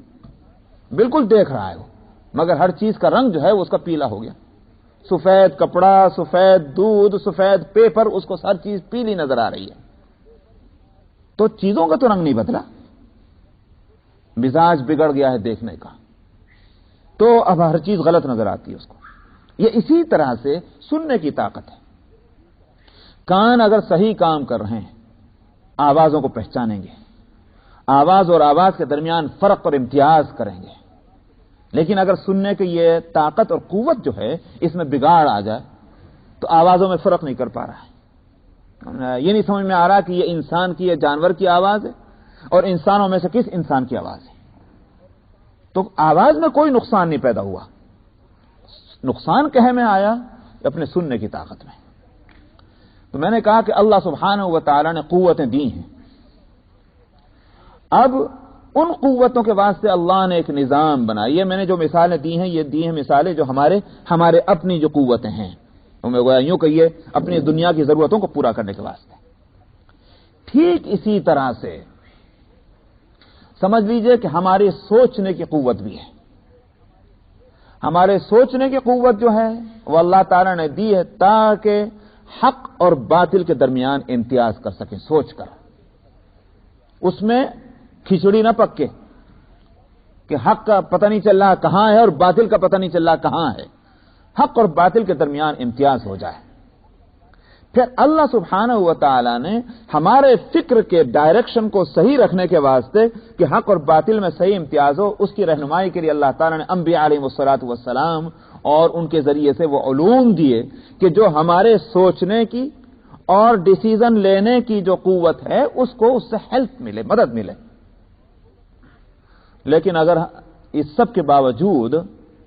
بالکل دیکھ رہا ہے وہ، مگر ہر چیز کا رنگ جو ہے وہ اس کا پیلا ہو گیا، سفید کپڑا، سفید دودھ، سفید پیپر، اس کو ہر چیز پیلی نظر آ رہی ہے۔ تو چیزوں کا تو رنگ نہیں بدلا، مزاج بگڑ گیا ہے دیکھنے کا، تو اب ہر چیز غلط نظر آتی ہے اس کو۔ یہ اسی طرح سے سننے کی طاقت ہے۔ کان اگر صحیح کام کر رہے ہیں، آوازوں کو پہچانیں گے، آواز اور آواز کے درمیان فرق اور امتیاز کریں گے، لیکن اگر سننے کی یہ طاقت اور قوت جو ہے اس میں بگاڑ آ جائے تو آوازوں میں فرق نہیں کر پا رہا ہے، یہ نہیں سمجھ میں آ رہا کہ یہ انسان کی، یہ جانور کی آواز ہے اور انسانوں میں سے کس انسان کی آواز ہے۔ تو آواز میں کوئی نقصان نہیں پیدا ہوا، نقصان کہے میں آیا اپنے سننے کی طاقت میں۔ تو میں نے کہا کہ اللہ سبحانہ و تعالی نے قوتیں دی ہیں، اب ان قوتوں کے واسطے اللہ نے ایک نظام بنایا۔ یہ میں نے جو مثالیں دی ہیں، یہ دی ہیں مثالیں جو ہمارے اپنی جو قوتیں ہیں، میں گویا یوں کہیے اپنی دنیا کی ضرورتوں کو پورا کرنے کے واسطے۔ ٹھیک اسی طرح سے سمجھ لیجئے کہ ہماری سوچنے کی قوت بھی ہے۔ ہمارے سوچنے کی قوت جو ہے وہ اللہ تعالیٰ نے دی ہے تاکہ حق اور باطل کے درمیان امتیاز کر سکیں، سوچ کر اس میں کھچڑی نہ پکے کہ حق کا پتہ نہیں چل رہا کہاں ہے اور باطل کا پتہ نہیں چل رہا کہاں ہے، حق اور باطل کے درمیان امتیاز ہو جائے۔ پھر اللہ سبحانہ و تعالی نے ہمارے فکر کے ڈائریکشن کو صحیح رکھنے کے واسطے کہ حق اور باطل میں صحیح امتیاز ہو، اس کی رہنمائی کے لیے اللہ تعالیٰ نے انبیاء علیہ الصلوۃ والسلام اور ان کے ذریعے سے وہ علوم دیے کہ جو ہمارے سوچنے کی اور ڈیسیزن لینے کی جو قوت ہے اس کو اس سے ہیلپ ملے، مدد ملے۔ لیکن اگر اس سب کے باوجود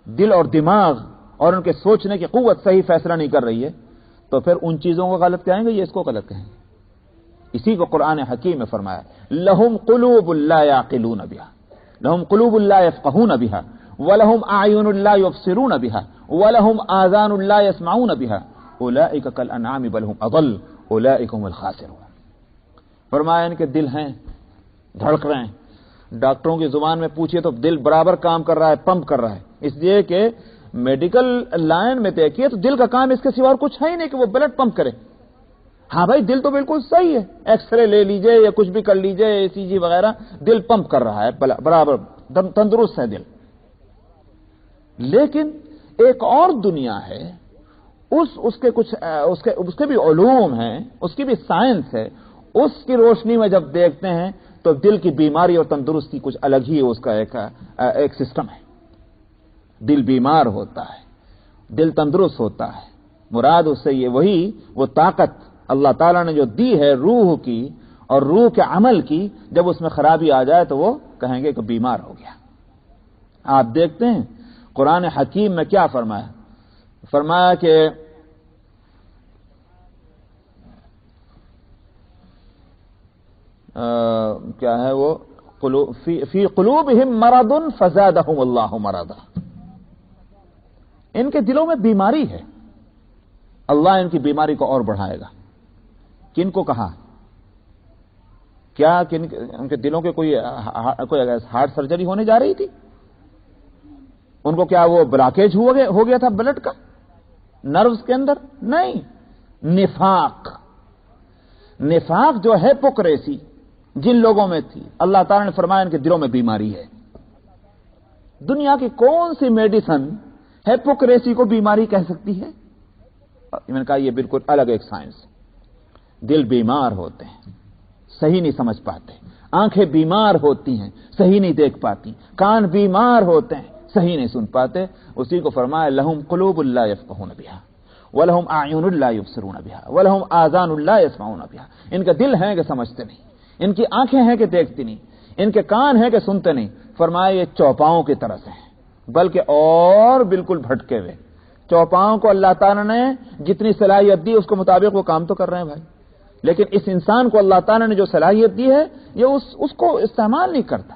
دل اور دماغ اور ان کے سوچنے کی قوت صحیح فیصلہ نہیں کر رہی ہے تو پھر ان چیزوں کو غلط کہیں گے، یہ اس کو غلط کہیں گے۔ اسی کو قرآن حکیم میں فرمایا، لہم قلوب لا یعقلون بہا، لہم قلوب لا یفقہون بہا، ولہم اعین لا یبصرون بہا، ولہم آذان لا یسمعون بہا، اولئک کالانعام بل ہم اضل، اولئک هم الخاسرون۔ فرمایا ان کے دل ہیں، دھڑک رہے ہیں، ڈاکٹروں کی زبان میں پوچھئے تو دل برابر کام کر رہا ہے، پمپ کر رہا ہے، اس لیے کہ میڈیکل لائن میں دیکھیے تو دل کا کام اس کے سوا اور کچھ ہے ہی نہیں کہ وہ بلڈ پمپ کرے۔ ہاں بھائی دل تو بالکل صحیح ہے، ایکس رے لے لیجئے یا کچھ بھی کر لیجئے، اے سی جی وغیرہ، دل پمپ کر رہا ہے برابر، تندرست ہے دل۔ لیکن ایک اور دنیا ہے، اس کے بھی علوم ہیں، اس کی بھی سائنس ہے، اس کی روشنی میں جب دیکھتے ہیں تو دل کی بیماری اور تندرستی کچھ الگ ہی اس کا ایک سسٹم ہے۔ دل بیمار ہوتا ہے، دل تندرست ہوتا ہے، مراد اس سے یہ وہ طاقت اللہ تعالیٰ نے جو دی ہے روح کی اور روح کے عمل کی، جب اس میں خرابی آ جائے تو وہ کہیں گے کہ بیمار ہو گیا۔ آپ دیکھتے ہیں قرآن حکیم میں کیا فرمایا کہ کیا ہے وہ، فی قلوبہم مرض فزادہم اللہ مرضا، ان کے دلوں میں بیماری ہے، اللہ ان کی بیماری کو اور بڑھائے گا۔ کن کو کہا؟ کیا ان کے دلوں کے کوئی ہارٹ سرجری ہونے جا رہی تھی؟ ان کو کیا وہ بلاکیج ہو گیا تھا بلڈ کا نروز کے اندر؟ نہیں، نفاق جو ہے پکریسی جن لوگوں میں تھی، اللہ تعالیٰ نے فرمایا ان کے دلوں میں بیماری ہے۔ دنیا کی کون سی میڈیسن ہیپوکریسی کو بیماری کہہ سکتی ہے؟ میں نے کہا یہ بالکل الگ ایک سائنس ہے۔ دل بیمار ہوتے ہیں، صحیح نہیں سمجھ پاتے، آنکھیں بیمار ہوتی ہیں، صحیح نہیں دیکھ پاتی، کان بیمار ہوتے ہیں، صحیح نہیں سن پاتے۔ اسی کو فرمایا لہم قلوب لا یفقہون بہا ولہم اعین لا یبصرون بہا ولہم آذان لا یسمعون بہا۔ ان کے دل ہیں کہ سمجھتے نہیں، ان کی آنکھیں ہیں کہ دیکھتی نہیں، ان کے کان ہیں کہ سنتے نہیں۔ فرمایا یہ چوپاؤں کی طرح سے ہیں، بلکہ اور بالکل بھٹکے ہوئے۔ چوپاؤں کو اللہ تعالیٰ نے جتنی صلاحیت دی اس کے مطابق وہ کام تو کر رہے ہیں بھائی، لیکن اس انسان کو اللہ تعالیٰ نے جو صلاحیت دی ہے یہ اس کو استعمال نہیں کرتا،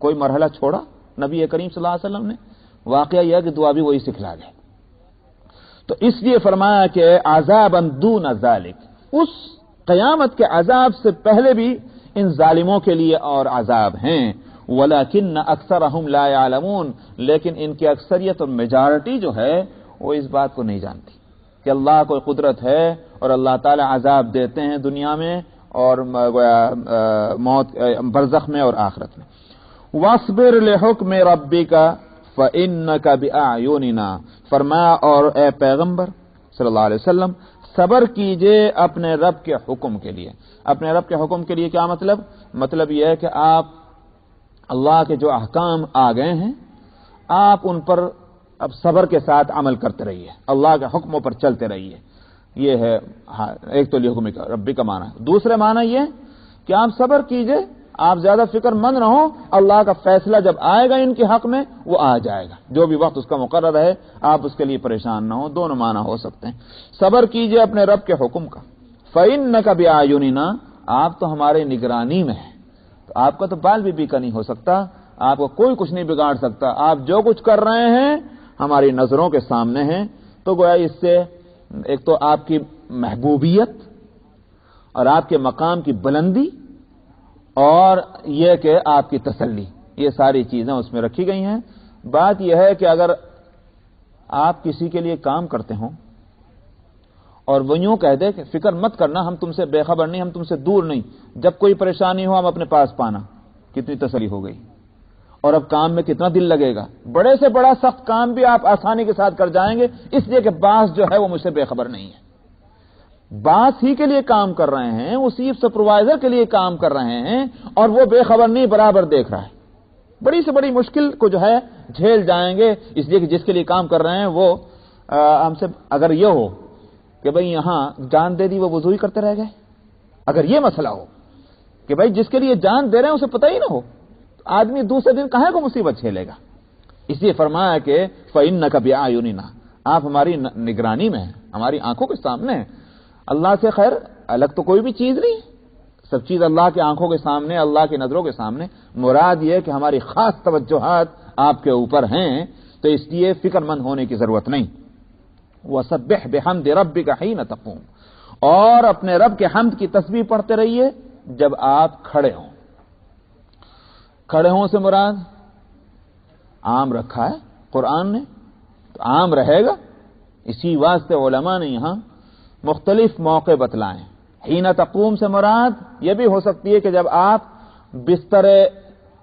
کوئی مرحلہ چھوڑا نبی کریم صلی اللہ علیہ وسلم نے؟ واقعہ یہ ہے کہ دعا بھی وہی سکھلا گئے۔ تو اس لیے فرمایا کہ عذابا دون ذالک، اس قیامت کے عذاب سے پہلے بھی ان ظالموں کے لیے اور عذاب ہیں، ولیکن اکثرہم لا یعلمون، لیکن ان کی اکثریت اور میجارٹی جو ہے وہ اس بات کو نہیں جانتی کہ اللہ کوئی قدرت ہے اور اللہ تعالی عذاب دیتے ہیں دنیا میں اور موت برزخ میں اور آخرت میں۔ واصبر لحکم ربک فإنک بأعیننا، فرمایا اور اے پیغمبر صلی اللہ علیہ وسلم صبر کیجئے اپنے رب کے حکم کے لیے۔ اپنے رب کے حکم کے لیے کیا مطلب؟ مطلب یہ ہے کہ آپ اللہ کے جو احکام آ گئے ہیں آپ ان پر اب صبر کے ساتھ عمل کرتے رہیے، اللہ کے حکموں پر چلتے رہیے۔ یہ ہے ایک تو حکم ربی کا معنی ہے۔ دوسرے معنی یہ کہ آپ صبر کیجئے، آپ زیادہ فکر مند رہو، اللہ کا فیصلہ جب آئے گا ان کے حق میں وہ آ جائے گا، جو بھی وقت اس کا مقرر ہے آپ اس کے لیے پریشان نہ ہو۔ دونوں معنی ہو سکتے ہیں۔ صبر کیجئے اپنے رب کے حکم کا، فإنک بأعیننا، آپ تو ہمارے نگرانی میں ہیں، تو آپ کا تو بال بھی بیکا نہیں ہو سکتا، آپ کو کوئی کچھ نہیں بگاڑ سکتا، آپ جو کچھ کر رہے ہیں ہماری نظروں کے سامنے ہیں۔ تو گویا اس سے ایک تو آپ کی محبوبیت اور آپ کے مقام کی بلندی اور یہ کہ آپ کی تسلی، یہ ساری چیزیں اس میں رکھی گئی ہیں۔ بات یہ ہے کہ اگر آپ کسی کے لیے کام کرتے ہوں اور وہ یوں کہہ دے کہ فکر مت کرنا، ہم تم سے بے خبر نہیں، ہم تم سے دور نہیں، جب کوئی پریشانی ہو ہم اپنے پاس پانا، کتنی تسلی ہو گئی، اور اب کام میں کتنا دل لگے گا۔ بڑے سے بڑا سخت کام بھی آپ آسانی کے ساتھ کر جائیں گے، اس لیے کہ باس جو ہے وہ مجھ سے بے خبر نہیں ہے، باس ہی کے لیے کام کر رہے ہیں، اسی سپروائزر کے لیے کام کر رہے ہیں اور وہ بے خبر نہیں، برابر دیکھ رہا ہے۔ بڑی سے بڑی مشکل کو جو ہے جھیل جائیں گے، اس لیے کہ جس کے لیے کام کر رہے ہیں وہ ہم سے اگر یہ ہو کہ بھئی یہاں جان دے دی وہ وضو ہی کرتے رہ گئے، اگر یہ مسئلہ ہو کہ بھئی جس کے لیے جان دے رہے ہیں اسے پتہ ہی نہ ہو، آدمی دوسرے دن کہاں کو مصیبت جھیلے گا۔ اس لیے فرمایا کہ فإنک بأعیننا، آپ ہماری نگرانی میں ہیں، ہماری آنکھوں کے سامنے ہیں۔ اللہ سے خیر الگ تو کوئی بھی چیز نہیں، سب چیز اللہ کی آنکھوں کے سامنے، اللہ کی نظروں کے سامنے۔ مراد یہ کہ ہماری خاص توجہات آپ کے اوپر ہیں، تو اس لیے فکر مند ہونے کی ضرورت نہیں۔ وسبح بحمد ربک حین تقوم، اور اپنے رب کے حمد کی تسبیح پڑھتے رہیے جب آپ کھڑے ہوں۔ کھڑے ہوں سے مراد عام رکھا ہے قرآن نے، تو عام رہے گا، اسی واسطے علماء نے یہاں مختلف موقع بتلائے۔ حین تقوم سے مراد یہ بھی ہو سکتی ہے کہ جب آپ بستر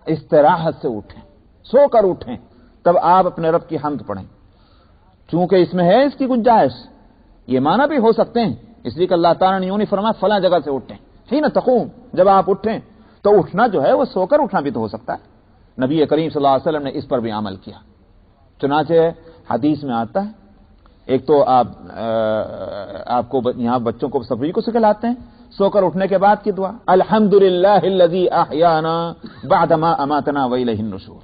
استراحت سے اٹھیں، سو کر اٹھیں، تب آپ اپنے رب کی حمد پڑھیں، چونکہ اس میں ہے اس کی گنجائش، یہ معنی بھی ہو سکتے ہیں، اس لیے کہ اللہ تعالیٰ نے یوں نہیں فرمایا فلاں جگہ سے اٹھیں، حین تقوم، جب آپ اٹھیں، تو اٹھنا جو ہے وہ سو کر اٹھنا بھی تو ہو سکتا ہے۔ نبی کریم صلی اللہ علیہ وسلم نے اس پر بھی عمل کیا، چنانچہ حدیث میں آتا ہے، ایک تو آپ کو یہاں بچوں کو سبھی کو سکھلاتے ہیں سو کر اٹھنے کے بعد کی دعا، الحمدللہ الذی احیانا بعدما اماتنا والیہ النشور،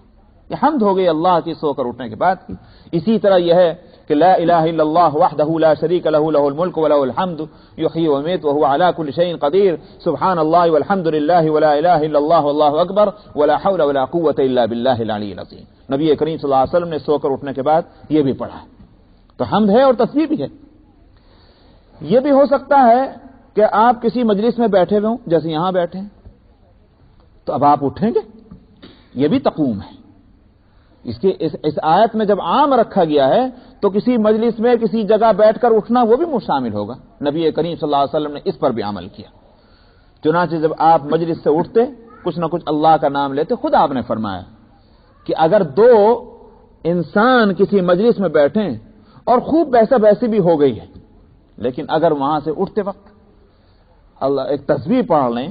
یہ حمد ہو گئی اللہ کی سو کر اٹھنے کے بعد کی۔ اسی طرح یہ ہے کہ لا الہ الا اللہ وحدہ لا شریک لہ لہ الملک ولہ الحمد یحیی ویمیت وہو علی کل شیء قدیر سبحان اللہ والحمد للہ ولا الہ الا اللہ واللہ اکبر ولا حول ولا قوۃ الا باللہ العلی العظیم۔ نبی کریم صلی اللہ علیہ وسلم نے سو کر اٹھنے کے بعد یہ بھی پڑھا، تو حمد ہے اور تسبیح بھی ہے۔ یہ بھی ہو سکتا ہے کہ آپ کسی مجلس میں بیٹھے ہوئے ہوں، جیسے یہاں بیٹھے ہیں، تو اب آپ اٹھیں گے، یہ بھی تقوم ہے۔ اس آیت میں جب عام رکھا گیا ہے تو کسی مجلس میں کسی جگہ بیٹھ کر اٹھنا وہ بھی شامل ہوگا۔ نبی کریم صلی اللہ علیہ وسلم نے اس پر بھی عمل کیا، چنانچہ جب آپ مجلس سے اٹھتے کچھ نہ کچھ اللہ کا نام لیتے، خود آپ نے فرمایا کہ اگر دو انسان کسی مجلس میں بیٹھیں اور خوب بحث بحثی بھی ہو گئی ہے، لیکن اگر وہاں سے اٹھتے وقت اللہ ایک تسبیح پڑھ لیں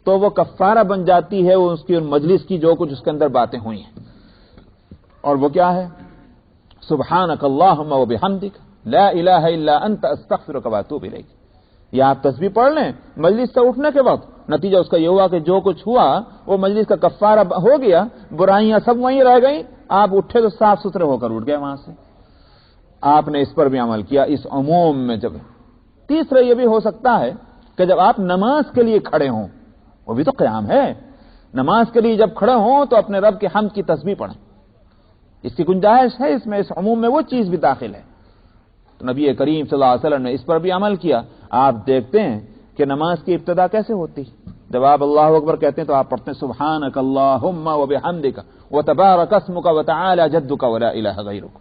تو وہ کفارہ بن جاتی ہے اس کی مجلس کی جو کچھ اس کے اندر باتیں ہوئی ہیں، اور وہ کیا ہے؟ سبحانک اللہم و بحمدک لا الہ الا انت استغفرک و اتوب الیک۔ یہ آپ تسبیح پڑھ لیں مجلس سے اٹھنے کے وقت، نتیجہ اس کا یہ ہوا کہ جو کچھ ہوا وہ مجلس کا کفارہ ہو گیا، برائیاں سب وہیں رہ گئیں، آپ اٹھے تو صاف ستھرے ہو کر اٹھ گئے وہاں سے۔ آپ نے اس پر بھی عمل کیا اس عموم میں۔ جب تیسرا یہ بھی ہو سکتا ہے کہ جب آپ نماز کے لیے کھڑے ہوں، وہ بھی تو قیام ہے. نماز کے لیے جب کھڑے ہوں تو اپنے رب کے حمد کی تسبیح پڑھیں. اس کی گنجائش ہے، اس میں اس عموم میں وہ چیز بھی داخل ہے. تو نبی کریم صلی اللہ علیہ وسلم نے اس پر بھی عمل کیا. آپ دیکھتے ہیں کہ نماز کی ابتدا کیسے ہوتی. جب آپ اللہ اکبر کہتے ہیں تو آپ پڑھتے ہیں سبحانک اللہم وبحمدک وتبارک اسمک وتعالی جدک ولا الہ غیرک.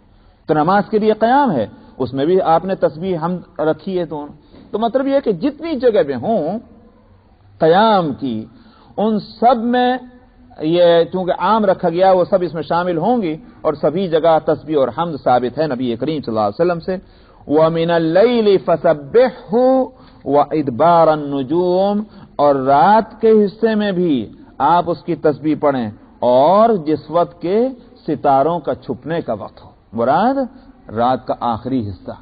تو نماز کے لیے قیام ہے، اس میں بھی آپ نے تسبیح حمد رکھی ہے. تو مطلب یہ ہے کہ جتنی جگہ پہ ہوں قیام کی، ان سب میں یہ چونکہ عام رکھا گیا وہ سب اس میں شامل ہوں گی، اور سبھی جگہ تسبیح اور حمد ثابت ہے نبی کریم صلی اللہ علیہ وسلم سے. وَمِنَ اللَّيْلِ فَسَبِّحْهُ وَإِدْبَارَ النُّجُومِ، اور رات کے حصے میں بھی آپ اس کی تسبیح پڑھیں، اور جس وقت کے ستاروں کا چھپنے کا وقت ہو. مراد رات کا آخری حصہ،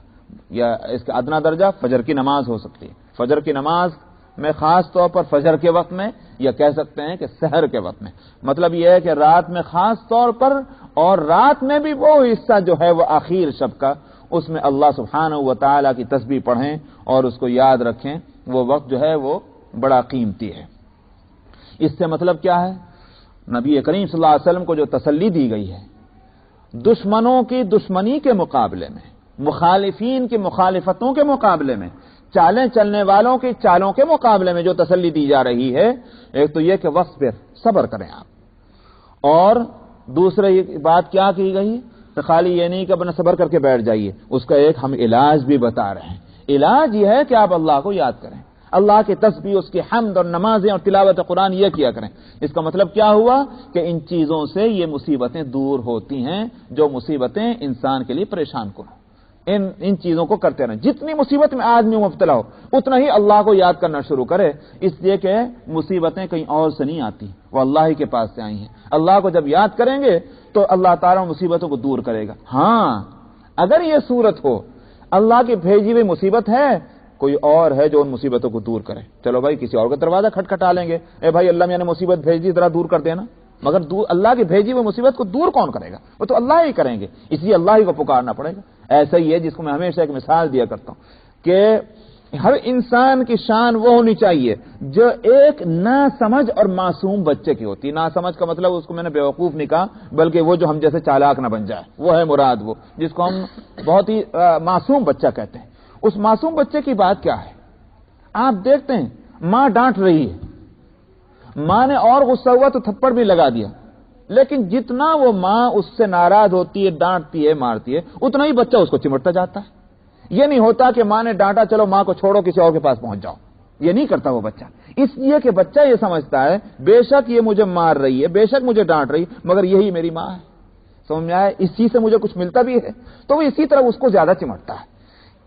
یا اس کا ادنا درجہ فجر کی نماز ہو سکتی ہے. فجر کی نماز میں خاص طور پر فجر کے وقت میں، یا کہہ سکتے ہیں کہ سحر کے وقت میں. مطلب یہ ہے کہ رات میں خاص طور پر، اور رات میں بھی وہ حصہ جو ہے وہ آخر شب کا، اس میں اللہ سبحانہ و تعالی کی تسبیح پڑھیں اور اس کو یاد رکھیں. وہ وقت جو ہے وہ بڑا قیمتی ہے. اس سے مطلب کیا ہے؟ نبی کریم صلی اللہ علیہ وسلم کو جو تسلی دی گئی ہے، دشمنوں کی دشمنی کے مقابلے میں، مخالفین کی مخالفتوں کے مقابلے میں، چالیں چلنے والوں کی چالوں کے مقابلے میں جو تسلی دی جا رہی ہے، ایک تو یہ کہ وصبر، صبر کریں آپ. اور دوسرے یہ بات کیا کی گئی کہ خالی یہ نہیں کہ اپنا صبر کر کے بیٹھ جائیے، اس کا ایک ہم علاج بھی بتا رہے ہیں. علاج یہ ہے کہ آپ اللہ کو یاد کریں، اللہ کی تسبیح، اس کی حمد اور نمازیں اور تلاوت قرآن یہ کیا کریں. اس کا مطلب کیا ہوا کہ ان چیزوں سے یہ مصیبتیں دور ہوتی ہیں جو مصیبتیں انسان کے لیے پریشان کن. ان چیزوں کو کرتے رہیں. جتنی مصیبت میں آدمی مبتلا ہو اتنا ہی اللہ کو یاد کرنا شروع کرے، اس لیے کہ مصیبتیں کہیں اور سے نہیں آتی، وہ اللہ ہی کے پاس سے آئی ہیں. اللہ کو جب یاد کریں گے تو اللہ تعالیٰ مصیبتوں کو دور کرے گا. ہاں اگر یہ صورت ہو اللہ کی بھیجی ہوئی مصیبت ہے، کوئی اور ہے جو ان مصیبتوں کو دور کرے، چلو بھائی کسی اور کا دروازہ کھٹکھٹا لیں گے، اے بھائی اللہ میں نے مصیبت بھیج دی ذرا دور کر دینا. مگر اللہ کی بھیجی ہوئی مصیبت کو دور کون کرے گا؟ وہ تو اللہ ہی کریں گے، اس لیے اللہ ہی کو پکارنا پڑے گا. ایسا ہی ہے جس کو میں ہمیشہ ایک مثال دیا کرتا ہوں کہ ہر انسان کی شان وہ ہونی چاہیے جو ایک ناسمجھ اور معصوم بچے کی ہوتی. ناسمجھ کا مطلب اس کو میں نے بیوقوف نہیں کہا، بلکہ وہ جو ہم جیسے چالاک نہ بن جائے، وہ ہے مراد، وہ جس کو ہم بہت ہی معصوم بچہ کہتے ہیں. اس معصوم بچے کی بات کیا ہے؟ آپ دیکھتے ہیں ماں ڈانٹ رہی ہے، ماں نے اور غصہ ہوا تو تھپڑ بھی لگا دیا، لیکن جتنا وہ ماں اس سے ناراض ہوتی ہے، ڈانٹتی ہے، مارتی ہے، اتنا ہی بچہ اس کو چمٹتا جاتا ہے. یہ نہیں ہوتا کہ ماں نے ڈانٹا چلو ماں کو چھوڑو کسی اور کے پاس پہنچ جاؤ، یہ نہیں کرتا وہ بچہ. اس لیے کہ بچہ یہ سمجھتا ہے بے شک یہ مجھے مار رہی ہے، بے شک مجھے ڈانٹ رہی، مگر یہی میری ماں ہے. سمجھ میں آئے؟ اس چیز سے مجھے کچھ ملتا بھی ہے، تو وہ اسی طرح اس کو زیادہ چمٹتا ہے.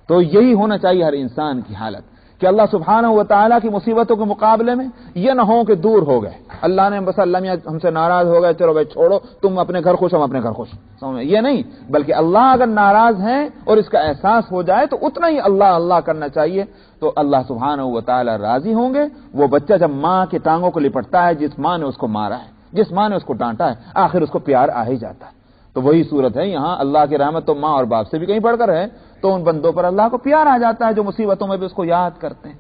تو یہی ہونا چاہیے ہر انسان کی حالت کہ اللہ سبحانہ و تعالیٰ کی مصیبتوں کے مقابلے میں یہ نہ ہو کہ دور ہو گئے، اللہ نے بس اللہ میاں ہم سے ناراض ہو گئے، چلو بھائی چھوڑو، تم اپنے گھر خوش، ہم اپنے گھر خوش. یہ نہیں، بلکہ اللہ اگر ناراض ہیں اور اس کا احساس ہو جائے تو اتنا ہی اللہ اللہ کرنا چاہیے، تو اللہ سبحانہ و تعالیٰ راضی ہوں گے. وہ بچہ جب ماں کی ٹانگوں کو لپٹتا ہے، جس ماں نے اس کو مارا ہے، جس ماں نے اس کو ڈانٹا ہے، آخر اس کو پیار آ ہی جاتا ہے. تو وہی صورت ہے یہاں. اللہ کی رحمت تو ماں اور باپ سے بھی کہیں بڑھ کر ہے، تو ان بندوں پر اللہ کو پیار آ جاتا ہے جو مصیبتوں میں بھی اس کو یاد کرتے ہیں.